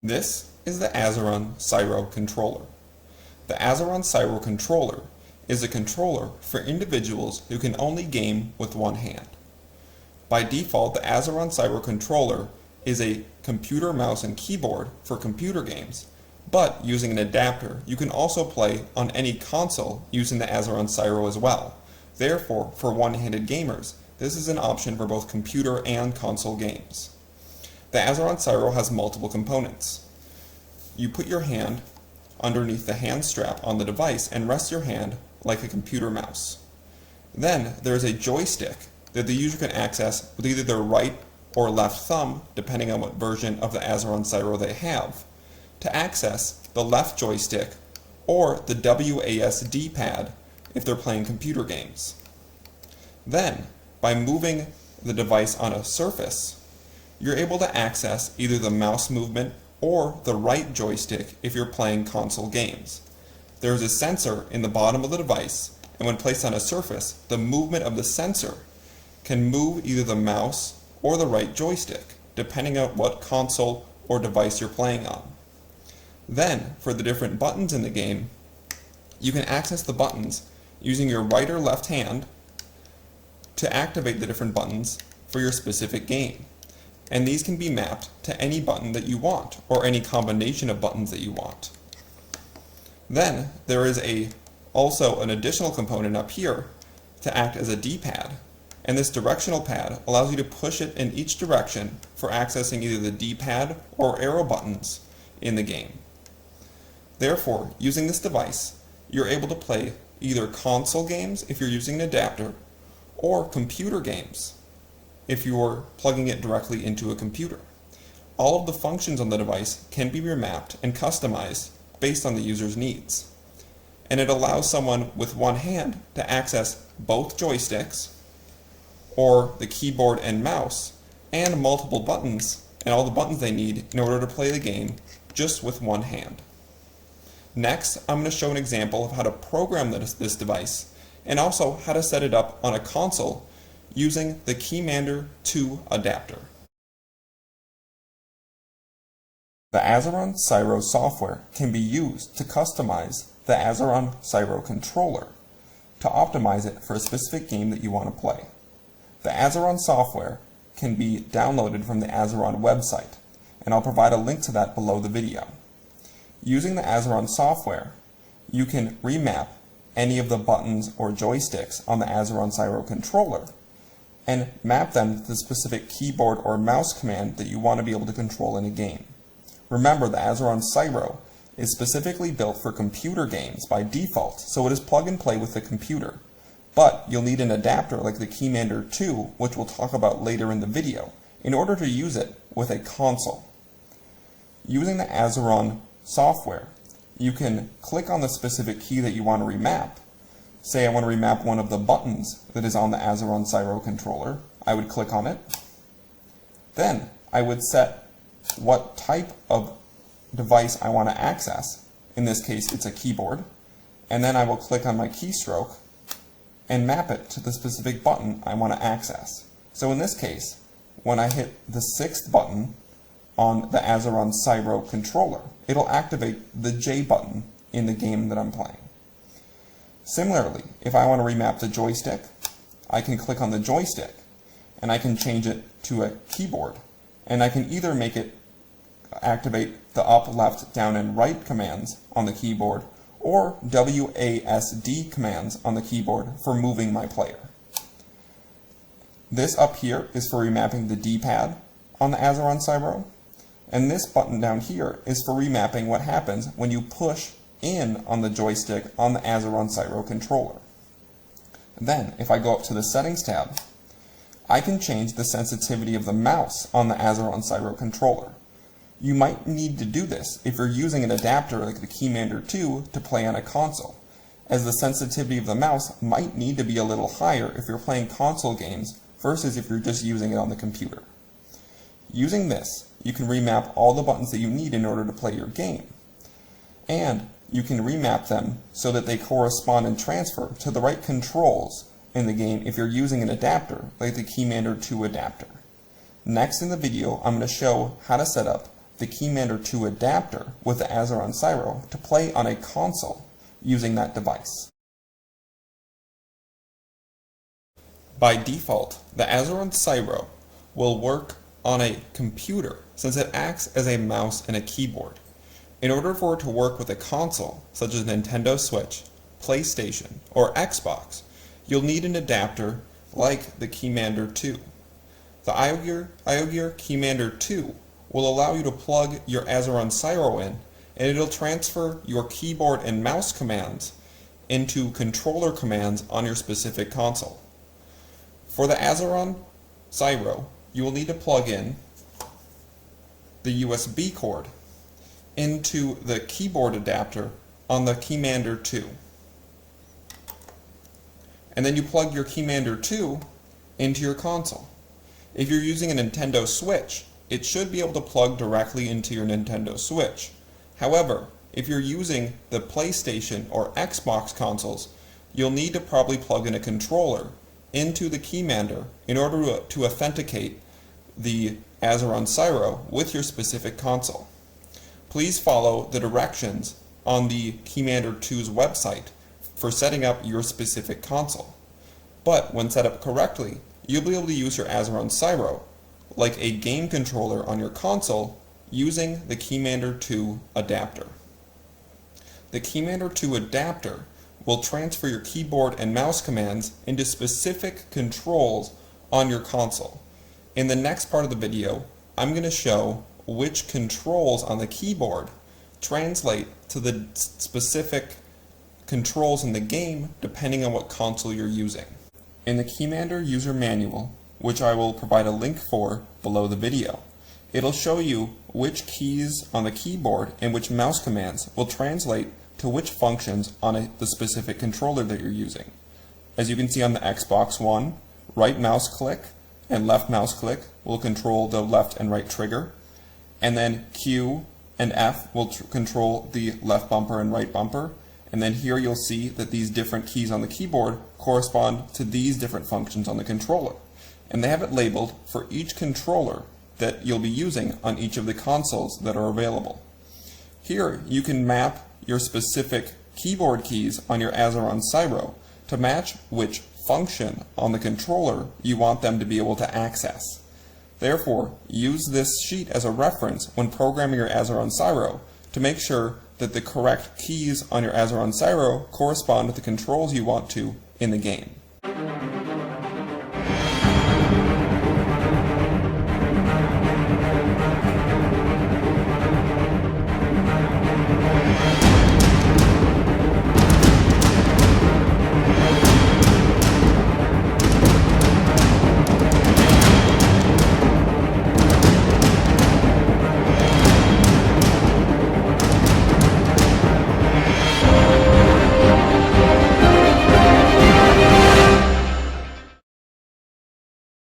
This is the Azeron Cyro controller. The Azeron Cyro controller is a controller for individuals who can only game with one hand. By default, the Azeron Cyro controller is a computer mouse and keyboard for computer games, but using an adapter, you can also play on any console using the Azeron Cyro as well. Therefore, for one-handed gamers, this is an option for both computer and console games. The Azeron Cyro has multiple components. You put your hand underneath the hand strap on the device and rest your hand like a computer mouse. Then there is a joystick that the user can access with either their right or left thumb, depending on what version of the Azeron Cyro they have, to access the left joystick or the WASD pad if they're playing computer games. Then, by moving the device on a surface, you're able to access either the mouse movement or the right joystick if you're playing console games. There is a sensor in the bottom of the device, and when placed on a surface, the movement of the sensor can move either the mouse or the right joystick, depending on what console or device you're playing on. Then, for the different buttons in the game, you can access the buttons using your right or left hand to activate the different buttons for your specific game. And these can be mapped to any button that you want, or any combination of buttons that you want. Then there is also an additional component up here to act as a D-pad, and this directional pad allows you to push it in each direction for accessing either the D-pad or arrow buttons in the game. Therefore, using this device, you're able to play either console games if you're using an adapter, or computer games if you're plugging it directly into a computer. All of the functions on the device can be remapped and customized based on the user's needs. And it allows someone with one hand to access both joysticks, or the keyboard and mouse, and multiple buttons, and all the buttons they need in order to play the game just with one hand. Next, I'm going to show an example of how to program this device, and also how to set it up on a console using the Keymander Adapter. The Azeron Cyro software can be used to customize the Azeron Cyro controller to optimize it for a specific game that you want to play. The Azeron software can be downloaded from the Azeron website, and I'll provide a link to that below the video. Using the Azeron software, you can remap any of the buttons or joysticks on the Azeron Cyro controller and map them to the specific keyboard or mouse command that you want to be able to control in a game. Remember, the Azeron Cyro is specifically built for computer games by default, so it is plug and play with the computer. But you'll need an adapter like the Keymander 2, which we'll talk about later in the video, in order to use it with a console. Using the Azeron software, you can click on the specific key that you want to remap. Say I want to remap one of the buttons that is on the Azeron Cyro controller. I would click on it. Then I would set what type of device I want to access. In this case, it's a keyboard. And then I will click on my keystroke and map it to the specific button I want to access. So in this case, when I hit the 6th button on the Azeron Cyro controller, it'll activate the J button in the game that I'm playing. Similarly, if I want to remap the joystick, I can click on the joystick and I can change it to a keyboard, and I can either make it activate the up, left, down, and right commands on the keyboard, or WASD commands on the keyboard for moving my player. This up here is for remapping the D-pad on the Azeron Cyro, and this button down here is for remapping what happens when you push in on the joystick on the Azeron Cyro controller. Then, if I go up to the Settings tab, I can change the sensitivity of the mouse on the Azeron Cyro controller. You might need to do this if you're using an adapter like the Keymander 2 to play on a console, as the sensitivity of the mouse might need to be a little higher if you're playing console games versus if you're just using it on the computer. Using this, you can remap all the buttons that you need in order to play your game. And you can remap them so that they correspond and transfer to the right controls in the game if you're using an adapter like the Keymander Adapter. Next in the video, I'm going to show how to set up the Keymander 2 adapter with the Azeron Cyro to play on a console using that device. By default, the Azeron Cyro will work on a computer since it acts as a mouse and a keyboard. In order for it to work with a console, such as Nintendo Switch, PlayStation, or Xbox, you'll need an adapter like the Keymander 2. The IoGear Keymander 2 will allow you to plug your Azeron Cyro in, and it'll transfer your keyboard and mouse commands into controller commands on your specific console. For the Azeron Cyro, you will need to plug in the USB cord into the keyboard adapter on the Keymander 2. And then you plug your Keymander 2 into your console. If you're using a Nintendo Switch, it should be able to plug directly into your Nintendo Switch. However, if you're using the PlayStation or Xbox consoles, you'll need to probably plug in a controller into the Keymander in order to authenticate the Azeron Cyro with your specific console. Please follow the directions on the Keymander 2's website for setting up your specific console. But when set up correctly, you'll be able to use your Azeron Cyro like a game controller on your console using the Keymander 2 adapter. The Keymander 2 adapter will transfer your keyboard and mouse commands into specific controls on your console. In the next part of the video, I'm going to show which controls on the keyboard translate to the specific controls in the game depending on what console you're using. In the Keymander user manual, which I will provide a link for below the video, it'll show you which keys on the keyboard and which mouse commands will translate to which functions on the specific controller that you're using. As you can see on the Xbox One, right mouse click and left mouse click will control the left and right trigger, and then Q and F will control the left bumper and right bumper, and then here you'll see that these different keys on the keyboard correspond to these different functions on the controller, and they have it labeled for each controller that you'll be using on each of the consoles that are available. Here you can map your specific keyboard keys on your Azeron Cyro to match which function on the controller you want them to be able to access. Therefore, use this sheet as a reference when programming your Azeron Cyro to make sure that the correct keys on your Azeron Cyro correspond to the controls you want to in the game.